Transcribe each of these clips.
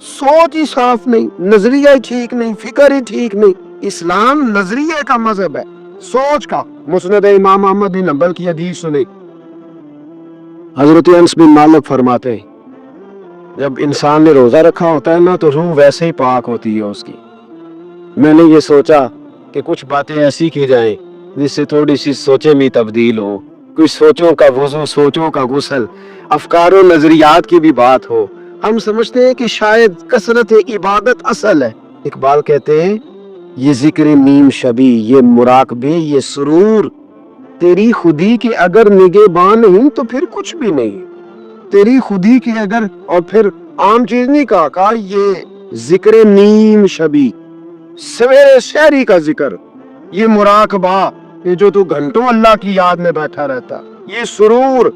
सोच ही साफ नहीं, नजरिया ही ठीक नहीं, फिक्र ही ठीक नहीं। इस्लाम नजरिए का मजहब है, सोच का। मुस्नद इमाम अहमद बिन हंबल की हदीस सुनी, हजरत अनस बिन मालिक फरमाते हैं, जब इंसान ने रोजा रखा होता है ना तो रूह वैसे ही पाक होती है उसकी। मैंने ये सोचा कि कुछ बातें ऐसी की जाएं जिससे थोड़ी सी सोचें में तब्दील हो, कुछ सोचों का वुज़ू, सोचों का गुस्ल, अफकार और नजरियात की भी बात हो। हम समझते हैं कि शायद कसरत इबादत असल है। इकबाल कहते हैं, ये जिक्र नीम शबी, ये मुराकबे, ये सुरूर, तेरी खुदी के अगर निगेबान नहीं तो फिर कुछ भी नहीं। तेरी खुदी के अगर, और फिर आम चीज नहीं कहा, ये जिक्र नीम शबी, सवेरे शहरी का जिक्र, ये मुराकबा, ये जो तू घंटों अल्लाह की याद में बैठा रहता, ये सुरूर,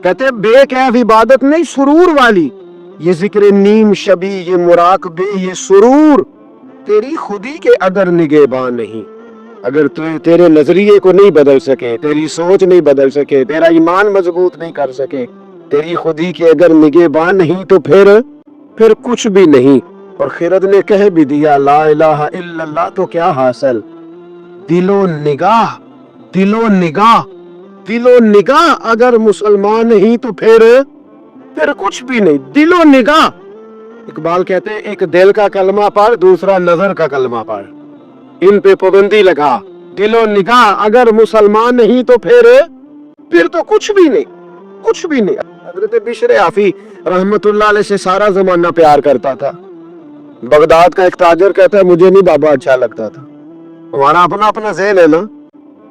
कहते बेकैफ इबादत नहीं, सुरूर वाली, ये जिक्र नीम शबी, ये मुराकबे, ये सुरूर, तेरी खुदी के अगर निगेबान नहीं। अगर तू तेरे नजरिए को नहीं बदल सके, तेरी सोच नहीं बदल सके, तेरा ईमान मजबूत नहीं कर सके, तेरी खुदी के अगर निगेबान नहीं तो फिर कुछ भी नहीं। और खिरद ने कह भी दिया, ला इलाहा इल्लल्लाह तो क्या हासिल, दिलो निगाह, दिलो निगाह, दिलो निगाह अगर मुसलमान नहीं तो फिर कुछ भी नहीं। दिलो निगाह, इकबाल कहते हैं, एक दिल का कलमा पढ़, दूसरा नजर का कलमा पढ़, इन पे पाबंदी लगा। दिलो निगाह अगर मुसलमान नहीं तो फिर तो कुछ भी नहीं, कुछ भी नहीं। हजरत बिशर आफी रहमतुल्लाह अलैह से सारा जमाना प्यार करता था। बगदाद का एक ताजर कहता है, मुझे नहीं बाबा अच्छा लगता था। हमारा अपना अपना ज़हन है ना,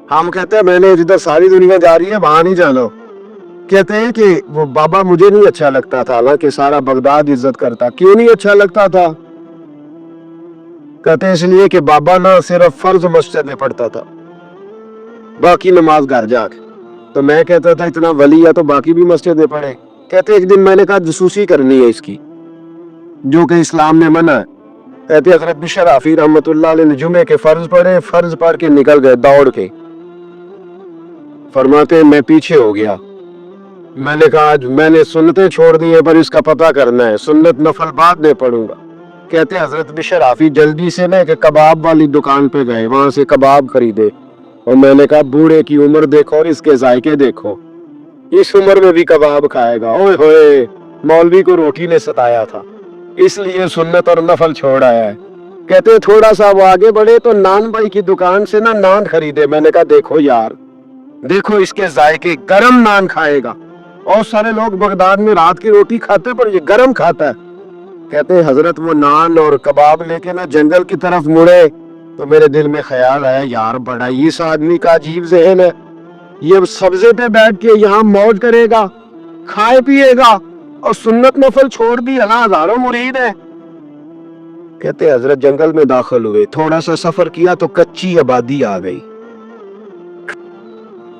हम कहते हैं मैंने जिधर सारी दुनिया जा रही है वहां नहीं जाना। कहते हैं कि वो बाबा मुझे नहीं अच्छा लगता था, हालांकि सारा बगदाद इज्जत करता। क्यों नहीं अच्छा लगता था? कहते हैं इसलिए कि बाबा ना सिर्फ फर्ज मस्जिद में पढ़ता था, बाकी नमाज घर जाके। तो मैं कहता था इतना वली है तो बाकी भी मस्जिद में पढ़े। कहते एक दिन मैंने कहा जसूसी करनी है इसकी, जो कि इस्लाम ने मना है। कहते हजरत बिशर आफी रहमतुल्लाह अलैह ने जुमे के फर्ज पढ़े, फर्ज पढ़ के निकल गए दौड़ के। फरमाते मैं पीछे हो गया। मैंने कहा आज मैंने सुन्नतें छोड़ दी है पर इसका पता करना है, सुन्नत नफल बाद में पढ़ूंगा। कहते हजरत बिशर आफी जल्दी से ना एक कबाब वाली दुकान पे गए, वहां से कबाब खरीदे। और मैंने कहा बूढ़े की उम्र देखो और इसके जायके देखो, इस उम्र में भी कबाब खाएगा। ओए होए, मौलवी को रोटी ने सताया था इसलिए सुन्नत और नफल छोड़ आया है। कहते थोड़ा सा वो आगे बढ़े तो नान भाई की दुकान से ना नान खरीदे। मैंने कहा देखो यार, देखो इसके जायके, गरम नान खाएगा। और सारे लोग बगदाद में रात की रोटी खाते पर ये गरम खाता है। कहते हजरत वो नान और कबाब लेके ना जंगल की तरफ मुड़े तो मेरे दिल में ख्याल आया, यार बड़ा इस आदमी का अजीब ज़हन है, ये सब्जे पे बैठ के यहाँ मौज करेगा, खाए पिएगा और सुन्नत नफल छोड़ दी, अल्लाह हजारों मुरीद है। कहते हजरत जंगल में दाखिल हुए, थोड़ा सा सफर किया तो कच्ची आबादी आ गई।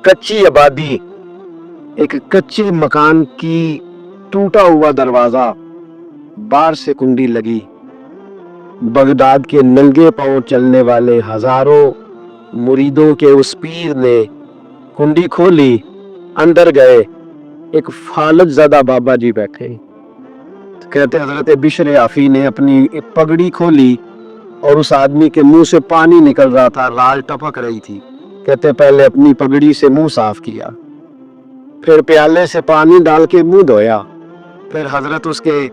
कच्ची आबादी, एक कच्चे मकान की टूटा हुआ दरवाजा, बाहर से कुंडी लगी। बगदाद के नंगे पांव चलने वाले हजारों मुरीदों के उस पीर ने कुंडी खोली, अंदर गए, एक फालत ज़दा बाबा जी बैठे। कहते हजरत बिशर आफी ने अपनी पगड़ी खोली और उस आदमी के मुंह से पानी निकल रहा था, लाल टपक रही थी। कहते पहले अपनी पगड़ी से मुंह साफ किया, फिर प्याले से पानी डाल के मुंह धोया, फिर हजरत उसके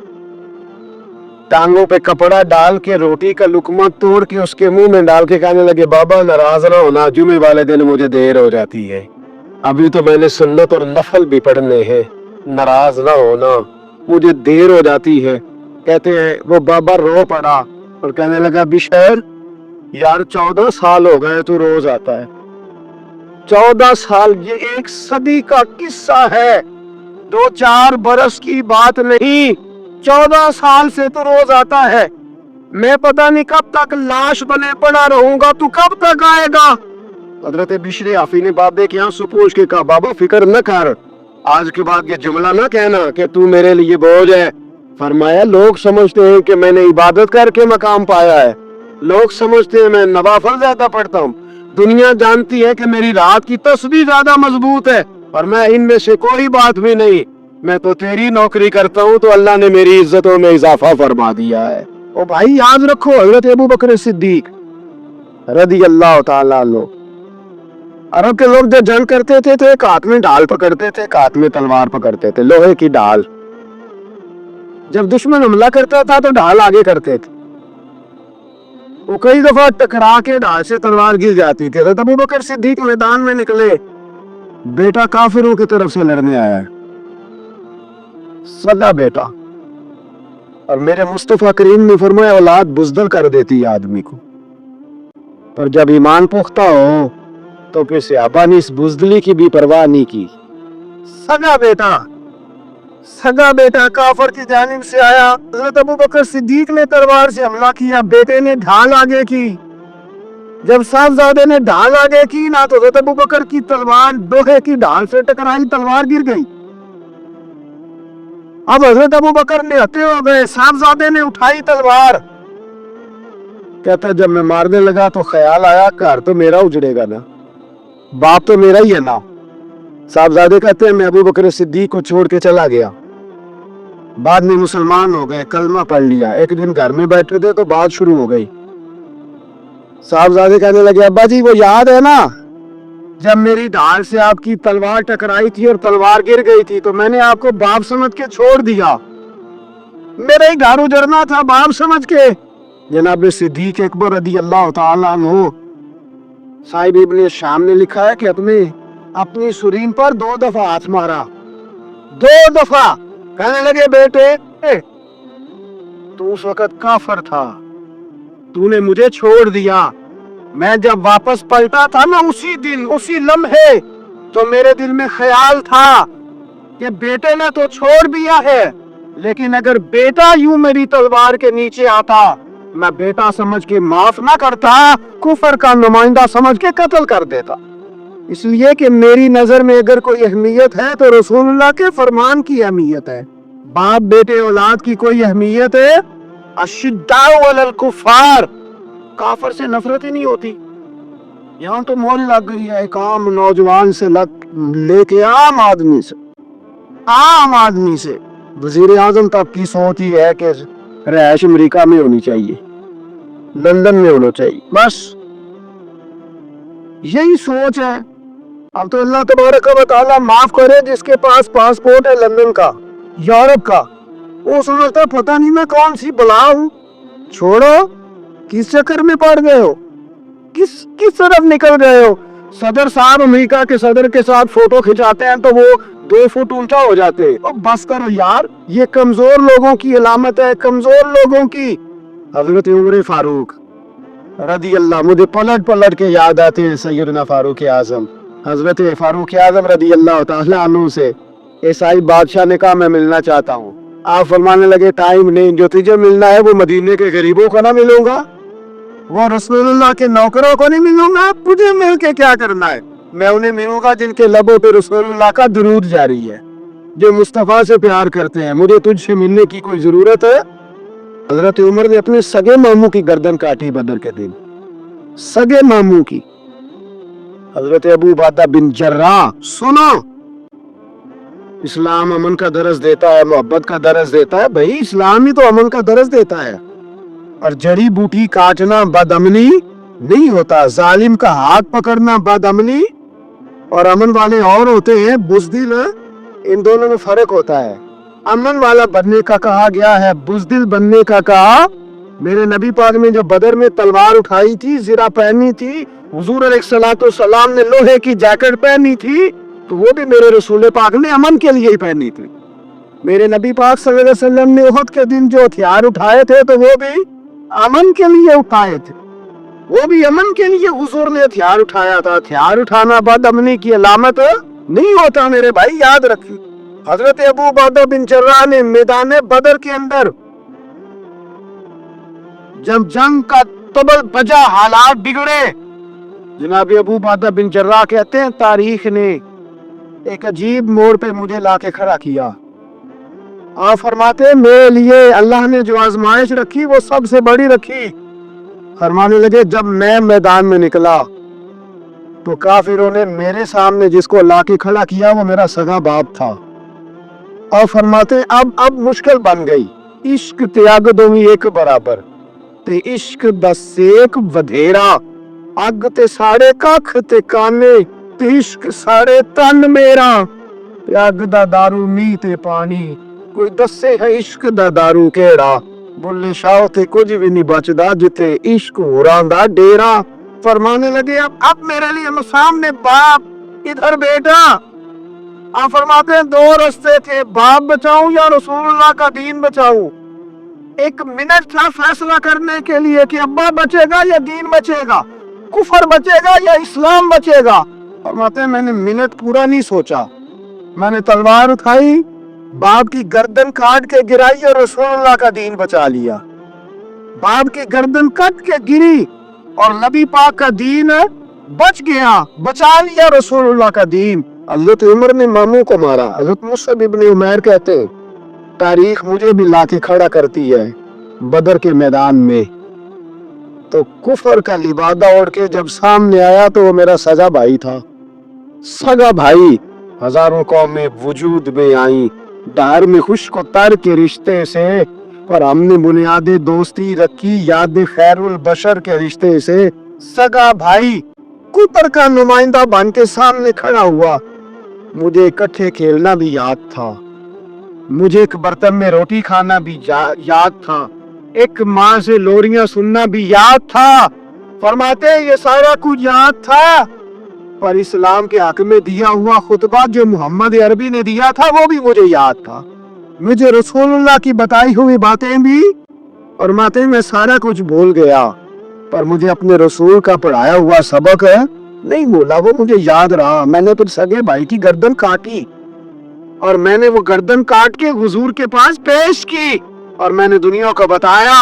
टांगों पे कपड़ा डाल के रोटी का लुकमा तोड़ के उसके मुंह में डाल के कहने लगे, बाबा नाराज ना होना, जुमे वाले दिन मुझे देर हो जाती है, अभी तो मैंने सुन्नत और नफल भी पढ़ने हैं, नाराज ना होना, मुझे देर हो जाती है। कहते हैं वो बाबा रो पड़ा और कहने लगा, बिशर यार 14 साल हो गए तू रोज आता है, 14 साल, ये एक सदी का किस्सा है, 2-4 बरस की बात नहीं, 14 साल से तो रोज आता है। मैं पता नहीं कब तक लाश बने पड़ा रहूंगा, तू कब तक आएगा? हजरत बिशर आफी ने बाबे के यहाँ पूछ के कहा, बाबा फिक्र न कर, आज के बाद ये जुमला ना कहना कि तू मेरे लिए बोझ है। फरमाया लोग समझते हैं कि मैंने इबादत करके मकाम पाया है, लोग समझते हैं मैं नवाफल ज्यादा पढ़ता हूँ, दुनिया जानती है कि मेरी रात की तस्बीह ज्यादा मजबूत है, पर मैं इनमें से कोई बात भी नहीं। मैं तो तेरी नौकरी करता हूँ तो अल्लाह ने मेरी इज्जतों में इजाफा फरमा दिया है। ओ भाई याद रखो, हजरत अबू बकर सिद्दीक रदी अल्लाह ताला अन्हु, अरब के लोग जब जंग करते थे तो एक हाथ में ढाल पकड़ते थे, एक हाथ में तलवार पकड़ते थे, लोहे की ढाल। जब दुश्मन हमला करता था तो ढाल आगे करते थे। वो कई दफा टकरा के ढाल से तलवार गिर जाती थी। तो अबू बकर सिद्दीक मैदान में निकले, बेटा काफिरों की तरफ से लड़ने आया है, सगा बेटा। और मेरे मुस्तफा करीम ने फरमाया औलाद बुज़दिल कर देती है आदमी को, पर जब ईमान पुख्ता हो तो फिर सहाबा ने इस बुज़दिली की भी परवाह नहीं की। सगा बेटा काफर की जानिब से आया। हज़रत अबू बकर सिद्दीक ने तलवार से हमला किया, बेटे ने ढाल आगे की। जब साहबजादे ने ढाल आगे की ना तो हज़रत अबू बकर की तलवार लोहे की ढाल से टकराई, तलवार गिर गई। अब हज़रत अबू बकर निहत्थे हो गए, साहबजादे ने उठाई तलवार। कहता जब मैं मारने लगा तो ख्याल आया घर तो मेरा उजड़ेगा ना, बाप तो मेरा ही है ना। साहबजादे कहते हैं मैं अबू बकर सिद्दीक को छोड़ के चला गया। बाद में मुसलमान हो गए, कलमा पढ़ लिया। एक दिन घर में बैठे थे तो बात शुरू हो गई। साहबजादे कहने लगे अब्बा जी वो याद है ना जब मेरी ढाल से आपकी तलवार टकराई थी और तलवार गिर गई थी तो मैंने आपको बाप समझ के छोड़ दिया, मेरा ही घर उजड़ना था बाप समझ के। जनाब सिद्दीक अकबर रदी अल्लाह ताला अन्हु साहिब इब्ने शाम ने लिखा है कि अपनी सुरीन पर 2 दफा हाथ मारा, 2 दफा। कहने लगे बेटे तू उस वक्त काफर था, तूने मुझे छोड़ दिया। मैं जब वापस पलटा था ना उसी दिन उसी लम्हे तो मेरे दिल में ख्याल था कि बेटे ने तो छोड़ दिया है, लेकिन अगर बेटा यूं मेरी तलवार के नीचे आता मैं बेटा समझ के माफ ना करता, कुफर का नुमाइंदा समझ के कत्ल कर देता। इसलिए कि मेरी नजर में अगर कोई अहमियत है तो रसूलुल्लाह के फरमान की अहमियत है। बाप बेटे औलाद की कोई अहमियत है? अशिद्दाउ अलल कुफार, काफर से नफरत ही नहीं होती। यहाँ तो मोल लग गई है काम नौजवान से लेके आम आदमी से वजीर आजम तक की सोच ही है कि रहायश अमेरिका में होनी चाहिए, लंदन में होना चाहिए, बस यही सोच है। अब तो अल्लाह तबारक व तआला माफ करे जिसके पास पासपोर्ट है लंदन का, यूरोप का, वो समझता पता नहीं मैं कौन सी बला हूं। छोड़ो, किस चक्कर में पड़ गए हो, किस तरफ निकल गए हो। सदर साहब अमेरिका के सदर के साथ फोटो खिंचाते हैं तो वो 2 फुट ऊंचा हो जाते हैं। अब बस करो यार, ये कमजोर लोगों की अलामत है, कमजोर लोगों की। हजरत उमर फारूक रदी अल्लाह, मुझे पलट के याद आते हैं सैयदना फारूक आजम, हजरत फारूक आजम रदी अल्लाह ताला अन्हु से ईसाई बादशाह ने कहा मैं मिलना चाहता हूँ। आप फरमाने लगे टाइम नहीं, जो तुझे मिलना है वो मदीने के गरीबों को ना मिलूंगा, वो रसूलुल्लाह के नौकरों को नहीं मिलूंगा, तुझे मिल के क्या करना है। मैं उन्हें मिलूंगा जिनके लबों पे रसूलुल्लाह का दुरूद जारी है, जो मुस्तफा से प्यार करते हैं। मुझे तुझसे मिलने की कोई जरूरत है? हजरत उमर ने अपने सगे मामू की गर्दन काटी बदर के दिन, सगे मामू की। हजरत अबू उबादा बिन जर्राह, सुनो, इस्लाम अमन का दरस देता है, मोहब्बत का दरस देता है। भाई इस्लाम ही तो अमन का दरस देता है। और जड़ी बूटी काटना बदअमनी नहीं होता, जालिम का हाथ पकड़ना बदअमनी और अमन वाले और होते हैं बुज़दिल, इन दोनों में फर्क होता है। अमन वाला बनने का कहा गया है, बुज़दिल बनने का कहा। मेरे नबी पाक ने जब बदर में तलवार उठाई थी, ज़िरा पहनी थी, हुजूर अलैहिस्सलाम ने लोहे की जैकेट पहनी थी, तो वो भी मेरे रसूल पाक ने अमन के लिए ही पहनी थी। मेरे नबी पाक सल्लल्लाहु अलैहि वसल्लम ने उहद के दिन जो हथियार उठाए थे तो वो भी अमन के लिए उठाए थे, वो भी अमन के लिए हुजूर ने हथियार उठाया था। हथियार उठाना बदअमनी की अलामत नहीं होता मेरे भाई, याद रखिए। हजरत अबू उबादा बिन जर्राह ने मैदान बदर के अंदर जब जंग का तबल बजा, हालात बिगड़े, जनाब अबू उबादा बिन जर्राह कहते हैं तारीख ने एक अजीब मोड़ पे मुझे लाके खड़ा किया। आप फरमाते मेरे लिए अल्लाह ने जो आजमाइश रखी वो सबसे बड़ी रखी। फरमाने लगे जब मैं मैदान में निकला तो काफिरों ने मेरे सामने जिसको लाके खड़ा किया वो मेरा सगा बाप था। اور فرماتے اب مشکل بن گئی عشق त्याग दो एक बराबर ते इश्क दा सेक ਵਧੇਰਾ ਅੱਗ ਤੇ ਸਾੜੇ ਕੱਖ ਤੇ ਕਾਨੇ ਤੇ ਇਸ਼ਕ ਸਾੜੇ ਤਨ ਮੇਰਾ ਤੇ ਅੱਗ ਦਾ दारू ਮੀਂਹ ਤੇ ਪਾਣੀ ਕੋਈ ਦੱਸੇ ਹੈ ਇਸ਼ਕ ਦਾ दारू ਕਿਹੜਾ ਬੁੱਲੇ ਸ਼ਾਹ ਤੇ ਕੁਝ ਵੀ ਨਹੀਂ ਬਚਦਾ ਜਿੱਥੇ इश्क ਹੋਰਾਂ ਦਾ ਡੇਰਾ फरमाने लगे अब मेरे लिए सामने बाप इधर बेटा आप फरमाते हैं दो रास्ते थे बाप बचाऊं या रसूलुल्लाह का दीन बचाऊं एक मिनट था फैसला करने के लिए कि अब्बा बचेगा या दीन बचेगा कुफर बचेगा या इस्लाम बचेगा फरमाते हैं मैंने मिनट पूरा नहीं सोचा मैंने तलवार उठाई बाप की गर्दन काट के गिराई और रसूलुल्लाह का दीन बचा लिया बाप की गर्दन कट के गिरी और नबी पाक का दीन बच गया बचा लिया रसूलुल्लाह का दीन हज़रत उमर ने मामू को मारा हज़रत मुसअब इब्न उमैर कहते तारीख मुझे भी लाके खड़ा करती है बदर के मैदान में तो कुफर का लिबादा ओढ़ के जब सामने आया तो वो मेरा सगा भाई था सगा भाई हजारों कौमें वजूद में आई दार में खुश्क तर के रिश्ते से पर हमने बुनियादे दोस्ती रखी याद खैरुल बशर के रिश्ते से सगा भाई कुफर का नुमाइंदा बन के सामने खड़ा हुआ मुझे इकट्ठे खेलना भी याद था मुझे एक बर्तन में रोटी खाना भी याद था एक माँ से लोरियां सुनना भी याद था फरमाते ये सारा कुछ याद था पर इस्लाम के हक में दिया हुआ खुतबा जो मोहम्मद अरबी ने दिया था वो भी मुझे याद था मुझे रसूलुल्लाह की बताई हुई बातें भी और माते मैं सारा कुछ भूल गया पर मुझे अपने रसूल का पढ़ाया हुआ सबक है नहीं भूला वो मुझे याद रहा मैंने तो सगे भाई की गर्दन काटी और मैंने वो गर्दन काट के हुजूर के पास पेश की और मैंने दुनिया को बताया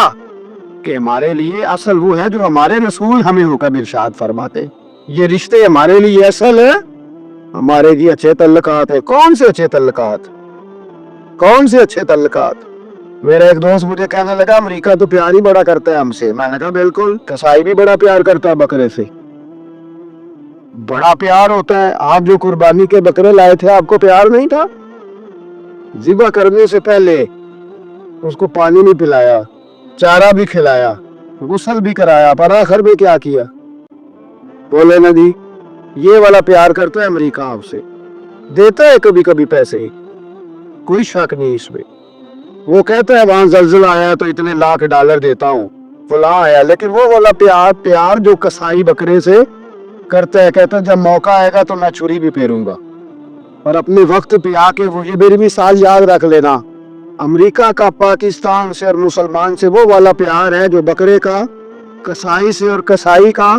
कि हमारे लिए असल वो है जो हमारे रसूल हमें हुक्म इरशाद फरमाते ये रिश्ते हमारे लिए असल है हमारे लिए अच्छे तल्लुकात है कौन से अच्छे तल्लुकात कौन से अच्छे तल्लुकात मेरा एक दोस्त मुझे कहने लगा अमेरिका तो प्यार ही बड़ा करता है हमसे मैंने कहा बिल्कुल कसाई भी बड़ा प्यार करता है बकरे से बड़ा प्यार होता है आप जो कुर्बानी के बकरे लाए थे आपको प्यार नहीं था ज़िबा करने से पहले उसको पानी नहीं पिलाया चारा भी खिलाया गुस्ल भी कराया पर आखिर में क्या किया बोले ना जी ये वाला प्यार करता है अमेरिका आपसे देता है कभी कभी पैसे कोई शक नहीं इसमें वो कहता है वहां जलजला आया तो इतने लाख डॉलर देता हूँ फला आया लेकिन वो वाला प्यार जो कसाई बकरे से करता है कहता है जब मौका आएगा तो मैं छुरी भी फेरूंगा और अपने वक्त पे आके वो ये मेरी मिसाल याद रख लेना अमेरिका का पाकिस्तान से और मुसलमान से वो वाला प्यार है जो बकरे का कसाई से और कसाई का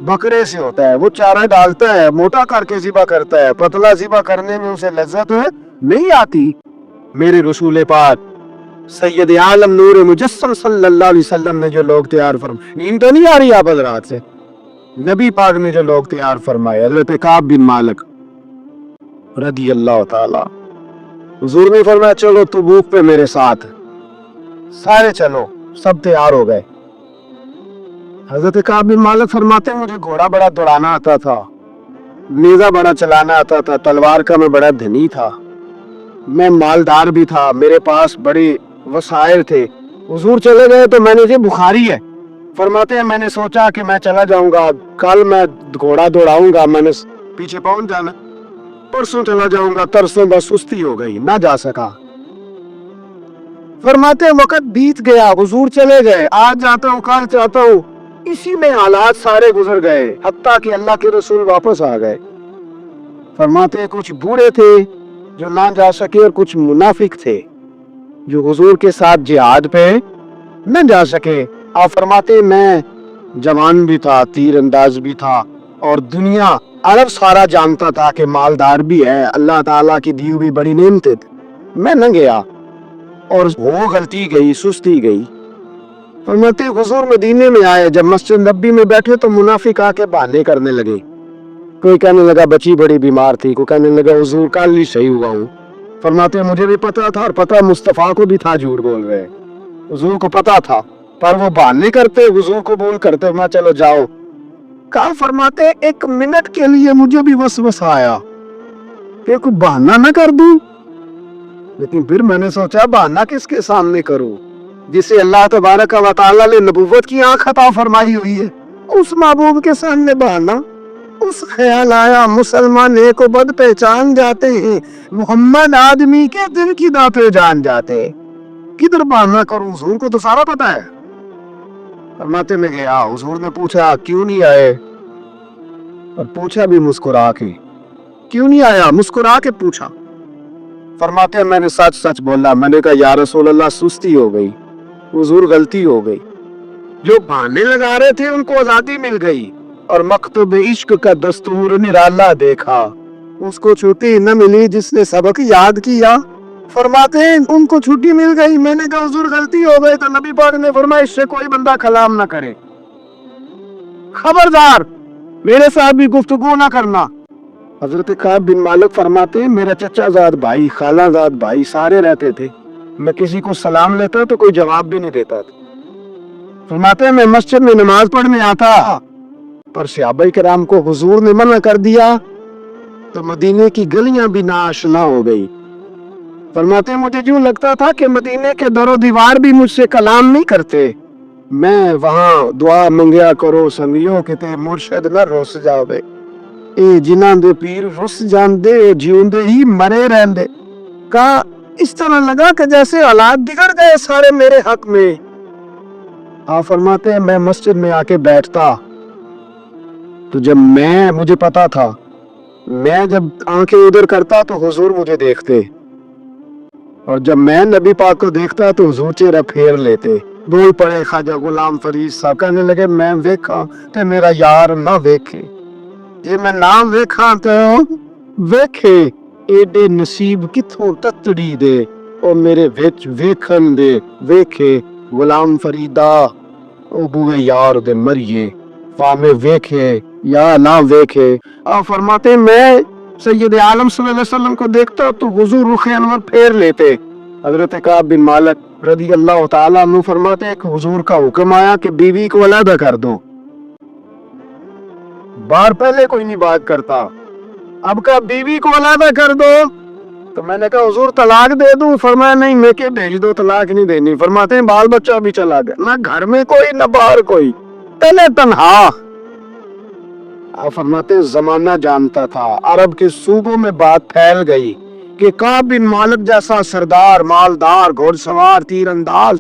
बकरे से होता है वो चारा डालता है मोटा करके ज़िबा करता है पतला ज़िबा करने में उसे लज्जत नहीं आती मेरे रसूल पाक सैयद आलम नूर मुजस्सम सल्लल्लाहु अलैहि वसल्लम ने जो लोग तैयार फरमाए नींद तो नहीं आ रही आप हज़रात से नबी पाक ने जो लोग तैयार फरमाए हज़रत काब बिन मालिक रदी अल्लाह ताला हुजूर ने फरमाया चलो तबूक पे मेरे साथ सारे चलो सब तैयार हो गए हज़रत काब बिन मालिक फरमाते मुझे घोड़ा बड़ा दौड़ाना आता था नेज़ा बड़ा चलाना आता था तलवार का मैं बड़ा धनी था मैं मालदार भी था मेरे पास बड़े वसाइल थे हुजूर चले गए तो मैंने जी बुखारी है फरमाते हैं मैंने सोचा कि मैं चला जाऊंगा कल मैं घोड़ा दौड़ाऊंगा मैंने पीछे पहुंच जाना परसों चला जाऊंगा तरसों बस सुस्ती हो गई ना जा सका फरमाते वक्त बीत गया हुजूर चले गए आज जाता हूँ कल चाहता हूँ इसी में हालात सारे गुजर गए हत्ता कि अल्लाह के रसूल वापस आ गए फरमाते कुछ बूढ़े थे जो ना जा सके और कुछ मुनाफिक थे जो हुजूर के साथ जिहाद पे न जा सके आप फरमाते मैं जवान भी था तीर अंदाज भी था और दुनिया अरब सारा जानता था कि मालदार भी है अल्लाह ताला की दी हुई बड़ी नेमत मैं न गया और वो गलती गई सुस्ती गई फरमाते हुजूर मदीने में आए जब मस्जिद नबी में बैठे तो मुनाफिक आके बहाने करने लगे कोई कहने लगा बच्ची बड़ी बीमार थी कोई कहने लगा हुजूर कल ही सही हुआ हूँ फरमाते मुझे भी पता था और पता मुस्तफा को भी था झूठ बोल रहे हुजूर को पता था पर वो बहाने करते हुजूर को बोल करते मैं चलो जाओ कहा फरमाते एक मिनट के लिए मुझे भी वसवसा आया कि कोई बहाना ना कर दूं लेकिन फिर मैंने सोचा बहाना किसके सामने करूं, जिसे अल्लाह तबारक व तआला ने नबूवत की आंख अता फरमाई हुई है, उस महबूब के सामने बहाना। उस ख्याल आया मुसलमान एक बद पहचान जाते हैं, मोहम्मद आदमी के दिल की दाते जान जाते हैं। किधर बहाना करूं, हुजूर को तो सारा पता है। फरमाते में गया, हुजूर ने पूछा क्यों नहीं आए, और पूछा भी मुस्कुरा के, क्यों नहीं आया, मुस्कुरा के पूछा। फरमाते हैं मैंने सच सच बोला। मैंने कहा या रसूल अल्लाह सुस्ती हो गई, हुजूर गलती हो गई। जो बहाने लगा रहे थे उनको आजादी मिल गई, और मकतूब इश्क का दस्तूर निराला देखा, उसको छुट्टी न मिली जिसने सबक याद किया। फरमाते हैं उनको छुट्टी मिल गई। मैंने कहा हुजूर गलती हो गई, तो नबी पाक ने फरमाया इससे कोई बंदा कलाम ना करे, खबरदार मेरे साथ भी गुफ्तगू ना करना। हजरत काब बिन मालिक फरमाते हैं मेरा चचाजाद भाई, खालाजाद भाई सारे रहते थे, मैं किसी को सलाम लेता तो कोई जवाब भी नहीं देता था। फरमाते हैं मैं मस्जिद में नमाज पढ़ने आता, पर सहाबा किराम को हुजूर ने मना कर दिया, तो मदीने की गलियां भी नाआशना हो गई। फरमाते हैं मुझे यूं लगता था कि मदीने के दरो दीवार भी मुझसे कलाम नहीं करते। मैं वहां दुआ मंगया करो संगियो किते मुर्शद न रुस जावे, ए जिन्हां दे पीर रुस जांदे जिउंदे ही मरे रहंदे। का इस तरह लगा कि जैसे हालात बिगड़ गए सारे मेरे हक में। आप फरमाते हैं मैं मस्जिद में आके बैठता, तो जब मुझे पता था, मैं जब आंखें उधर करता तो हुजूर मुझे देखते, और जब मैं नबी पाक को देखता तो हुजूर चेहरा फेर लेते। बोल पड़े ख्वाजा गुलाम फरीद साहब, कहने लगे मैं वेखा ते मेरा यार ना वेखे, जे मैं ना वेखा तो वेखे, एडे नसीब किथों ततड़ी दे, ओ मेरे विच वेखन दे वेखे गुलाम फरीदा, ओ बुए यार दे मरिए फामे वेखे या ना वेखे। आप फरमाते मैं सैयद आलम सल्लल्लाहु अलैहि वसल्लम को देखता तो हुजूर रुख अनवर फेर लेते। हजरत काब बिन मालिक रज़ी अल्लाह तआला अन्हु फरमाते हैं कि हुजूर का हुक्म आया कि बीवी को अलग कर दो। बार पहले कोई नहीं बात करता, अब का बीवी को अलग कर दो, तो मैंने कहा हुजूर तलाक दे दूं। फरमाया नहीं, मैं के भेज दो, तलाक नहीं देनी। फरमाते हैं बाल बच्चा भी चला गया, ना घर में कोई ना बाहर कोई, तने तन्हा। आप फरमाते जमाना जानता था, अरब के सूबों में बात फैल गई कि काब बिन मालिक जैसा सरदार, मालदार, घोड़सवार, तीरंदाज,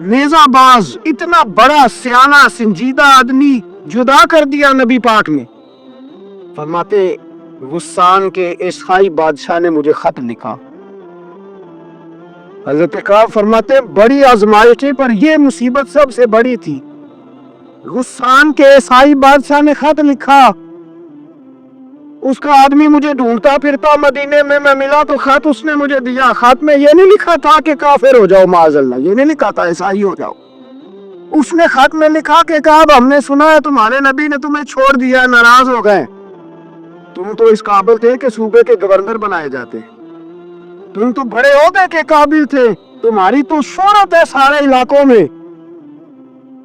नेजाबाज, इतना बड़ा सियाना संजीदा आदमी जुदा कर दिया नबी पाक ने। फरमाते गुस्सान के ईसाई बादशाह ने मुझे खत लिखा। हजरत काब फरमाते बड़ी आजमाइशें, पर यह मुसीबत सबसे बड़ी थी। गुस्सान के ईसाई बादशाह ने खत लिखा, उसका आदमी मुझे ढूंढता फिरता मदीने में, मैं मिला तो खत उसने मुझे दिया। खत में ये नहीं लिखा था कि काफिर हो जाओ माज़अल्लाह, ये नहीं लिखा था ईसाई हो जाओ। उसने खत में लिखा कि काब हमने सुना है तुम्हारे नबी ने तुम्हें छोड़ दिया, नाराज हो गए। तुम तो इस काबिल थे कि सूबे के गवर्नर बनाए जाते, तुम तो बड़े ओहदे के काबिल थे, तुम्हारी तो शोहरत है सारे इलाकों में,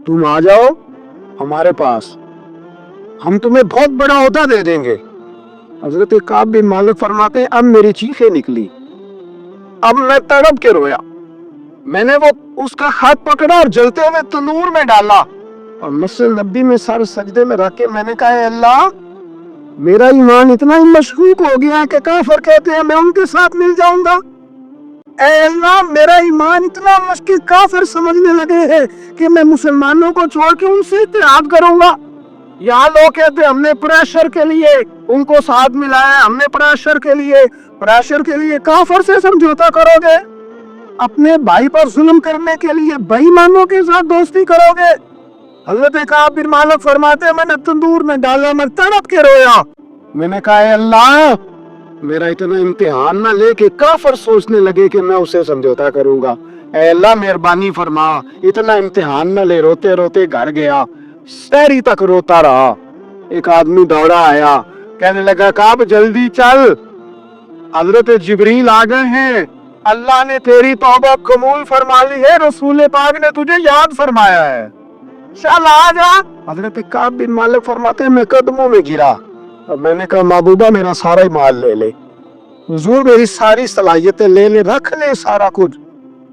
तुम आ जाओ हमारे पास, हम तुम्हें बहुत बड़ा ओहदा दे देंगे। हजरत काब बिन मालिक फरमाते अब मेरी चीखें निकली, अब मैं तड़प के रोया। मैंने वो उसका हाथ पकड़ा और जलते हुए तंदूर में डाला, और मस्जिद नबी में सर सजदे में रख के मैंने कहा अल्लाह, मेरा ईमान इतना ही मशकूक हो गया है कि काफिर कहते हैं मैं उनके साथ मिल जाऊंगा। ऐ अल्लाह, मेरा ईमान इतना मुश्किल काफिर समझने लगे हैं कि मैं मुसलमानों को छोड़ के उनसे इत्तेहाद करूंगा। यहाँ लोग कहते हमने प्रेशर के लिए उनको साथ मिलाया, हमने प्रेशर के लिए काफिर से समझौता करोगे, अपने भाई पर जुल्म करने के लिए बेईमानों के साथ दोस्ती करोगे। हजरत काब बिन मालिक फरमाते मैंने तंदूर में डाला, मैं तड़प के रोया। मैंने कहा अल्लाह, मेरा इतना इम्तिहान ना ले कि काफिर सोचने लगे कि मैं उसे समझौता करूंगा। ऐ अल्लाह मेहरबानी फरमा, इतना इम्तिहान ना ले। रोते रोते घर गया, शहरी तक रोता रहा। एक आदमी दौड़ा आया, कहने लगा काब जल्दी चल, हजरत जिब्रील आ गए हैं, अल्लाह ने तेरी तौबा कबूल फरमा ली है, रसूल पाक ने तुझे याद फरमाया है, चल आ जा। हजरत काब बिन मालिक फरमाते मैं कदमों में गिरा और मैंने कहा महबूबा मेरा सारा ही माल ले ले, حضور میری ساری صلاحیتیں لے لے، رکھ لے سارا کچھ،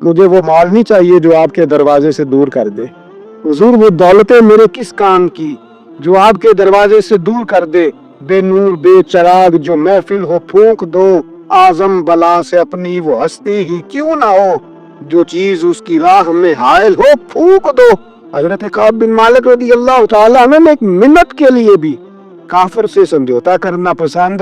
مجھے وہ مال نہیں چاہیے جو آپ کے دروازے سے دور کر دے۔ حضور وہ دولتیں میرے کس کام کی جو آپ کے دروازے سے دور کر دے؟ بے نور بے چراغ جو محفل ہو پھونک دو، اعظم بلا سے اپنی وہ ہستی ہی کیوں نہ ہو، جو چیز اس کی راہ میں حائل ہو پھونک دو۔ حضرت کعب بن مالک رضی اللہ تعالیٰ عنہ نے ایک منٹ کے لیے بھی کافر سے سمجھوتا کرنا پسند